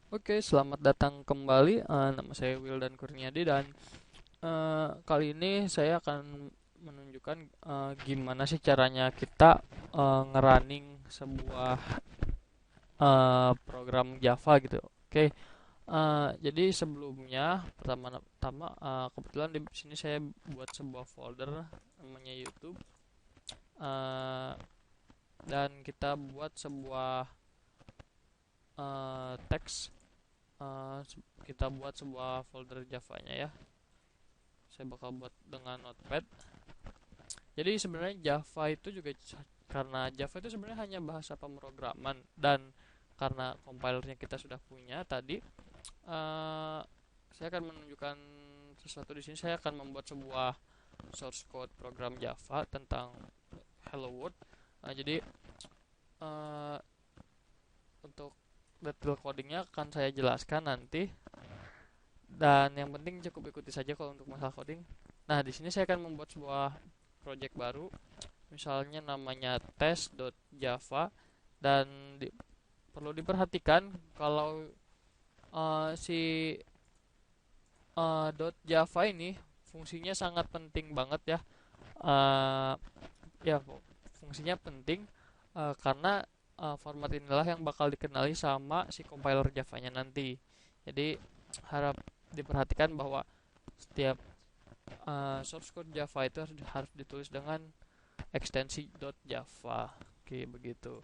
Oke, selamat datang kembali. Nama saya Wildan Kurniadi dan kali ini saya akan menunjukkan gimana sih caranya kita ngerunning sebuah program Java gitu. Oke, jadi sebelumnya pertama-tama kebetulan di sini saya buat sebuah folder namanya YouTube eh, dan kita buat sebuah teks. eh, kita buat sebuah folder Java-nya ya. Saya bakal buat dengan Notepad. Jadi sebenarnya Java itu juga karena Java itu sebenarnya hanya bahasa pemrograman dan karena compilernya kita sudah punya tadi, eh, saya akan menunjukkan sesuatu di sini. Saya akan membuat sebuah source code program Java tentang Hello World. Jadi eh, untuk detail codingnya akan saya jelaskan nanti. Dan yang penting cukup ikuti saja kalau untuk masalah coding. Nah, di sini saya akan membuat sebuah project baru, misalnya namanya test.java dan perlu diperhatikan kalau si .java ini fungsinya sangat penting banget ya. Eh, ya fungsinya penting karena format inilah yang bakal dikenali sama si compiler Javanya nanti. Jadi harap diperhatikan bahwa setiap source code Java itu harus ditulis dengan ekstensi .java. Oke, begitu.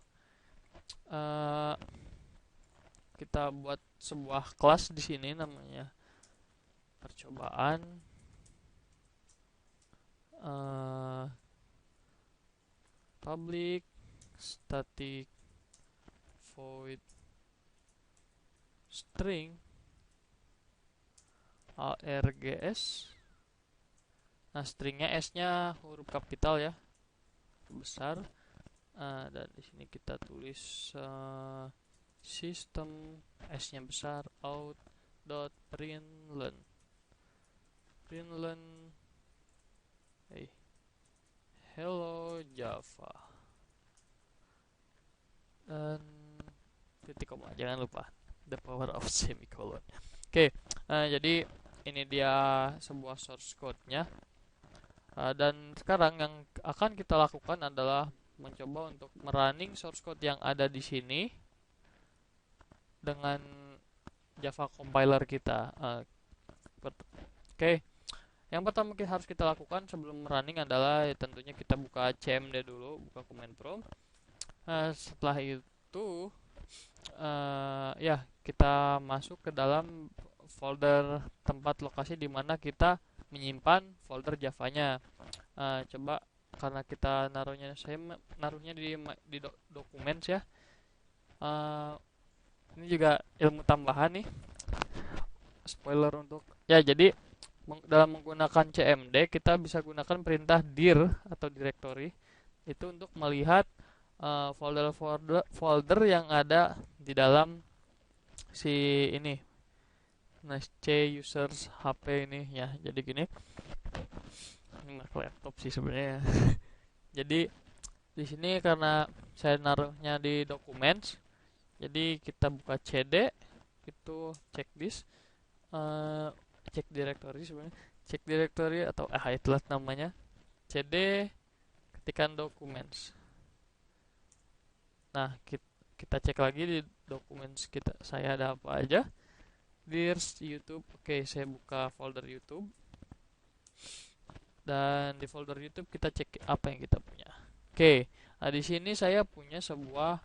Eh, kita buat sebuah kelas di sini namanya percobaan. eh, Public static void string args. Nah, stringnya S-nya huruf kapital ya, besar. Dan di sini kita tulis sistem, S-nya besar, out dot println. Hey, hello Java. Dan titik koma, jangan lupa the power of semicolon. Oke, jadi ini dia sebuah source code-nya. Dan sekarang yang akan kita lakukan adalah mencoba untuk merunning source code yang ada di sini dengan Java compiler kita. Oke, yang pertama harus kita lakukan sebelum running adalah tentunya kita buka cmd dulu, buka command prompt. Setelah itu ya kita masuk ke dalam folder tempat lokasi di mana kita menyimpan folder Javanya. Coba karena kita saya naruhnya di dokumen ya. Uh, ini juga ilmu tambahan nih, spoiler untuk ya. Jadi dalam menggunakan CMD kita bisa gunakan perintah dir atau directory itu untuk melihat folder yang ada di dalam si ini, nah C users HP ini ya. Jadi gini, ini laptop sih sebenarnya. Jadi di sini karena saya naruhnya di documents, jadi kita buka cd itu cek disk, eh, cek directory sebenarnya, cek directory atau itulah namanya, cd ketikan documents. Nah, kita cek lagi di dokumen kita, saya ada apa aja. Dirs YouTube. Oke, saya buka folder YouTube. Dan di folder YouTube kita cek apa yang kita punya. Oke, nah di sini saya punya sebuah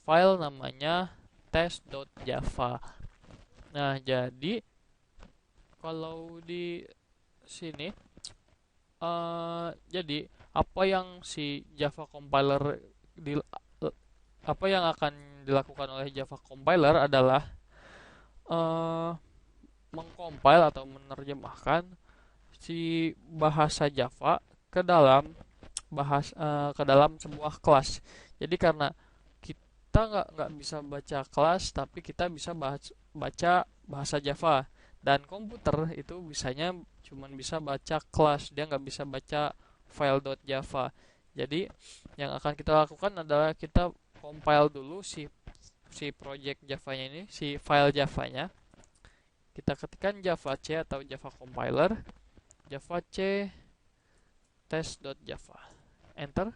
file namanya test.java. Nah, jadi kalau di sini jadi apa yang si Java compiler di apa yang akan dilakukan oleh Java compiler adalah uh, mengcompile atau menerjemahkan si bahasa Java ke dalam ke dalam sebuah kelas. Jadi karena kita nggak bisa baca kelas, tapi kita bisa baca bahasa Java, dan komputer itu bisanya cuman bisa baca kelas, dia nggak bisa baca file.java. Jadi yang akan kita lakukan adalah kita compile dulu si si project Java-nya ini, si file Java-nya, kita ketikkan Java C atau Java compiler, Java C test.java, enter.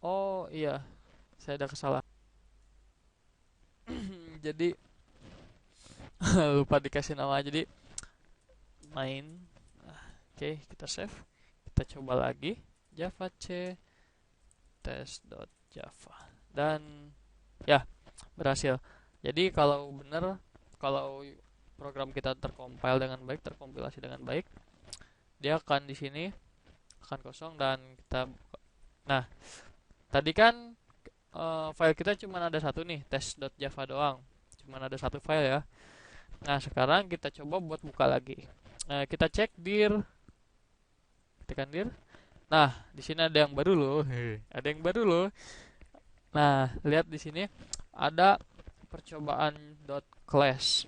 Oh iya, saya ada kesalahan. Jadi lupa dikasih nama, jadi main. Oke, kita save, kita coba lagi Java C test.java, dan ya berhasil. Jadi kalau benar, kalau program kita tercompile dengan baik, terkompilasi dengan baik, dia akan di sini akan kosong dan kita. Nah, tadi kan file kita cuma ada satu nih, test.java doang, cuma ada satu file ya. Nah, sekarang kita coba buat buka lagi. Kita cek dir, tekan dir. Nah, di sini ada yang baru loh. Ada yang baru loh. Nah, lihat di sini ada percobaan .class.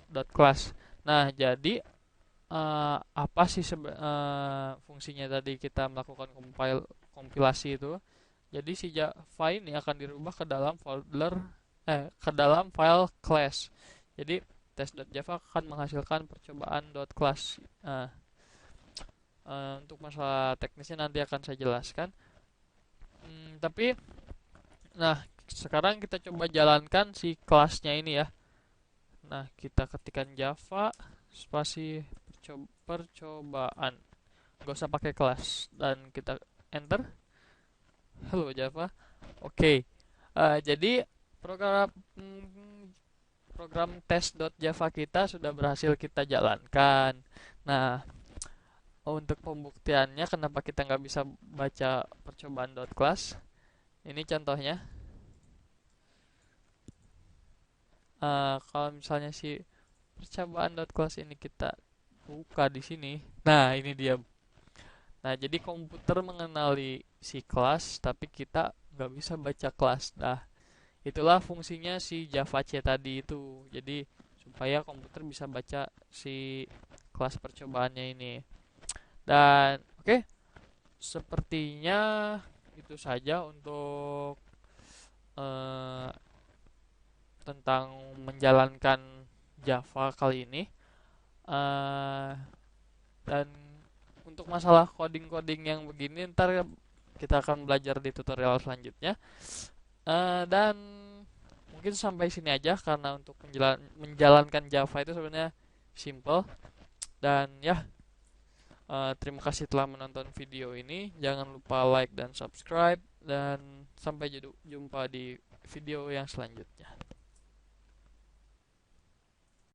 Nah, jadi apa sih fungsinya tadi kita melakukan kompilasi itu? Jadi si Java ini akan dirubah ke dalam ke dalam file class. Jadi test.java akan menghasilkan percobaan .class. Untuk masalah teknisnya nanti akan saya jelaskan. Tapi, nah sekarang kita coba jalankan si kelasnya ini ya. Nah, kita ketikkan Java spasi percobaan, nggak usah pakai kelas, dan kita enter. Halo Java. Oke. Jadi program test.java kita sudah berhasil kita jalankan. Nah, untuk pembuktiannya kenapa kita nggak bisa baca percobaan .class, ini contohnya. Kalau misalnya si percobaan .class ini kita buka di sini, nah ini dia. Nah, jadi komputer mengenali si kelas, tapi kita nggak bisa baca kelas. Nah, itulah fungsinya si Java C tadi itu. Jadi supaya komputer bisa baca si kelas percobaannya ini. Dan oke, sepertinya itu saja untuk tentang menjalankan Java kali ini. Dan untuk masalah coding-coding yang begini ntar kita akan belajar di tutorial selanjutnya. Dan mungkin sampai sini aja, karena untuk menjalankan Java itu sebenarnya simple. Dan ya, terima kasih telah menonton video ini. Jangan lupa like dan subscribe, dan sampai jumpa di video yang selanjutnya.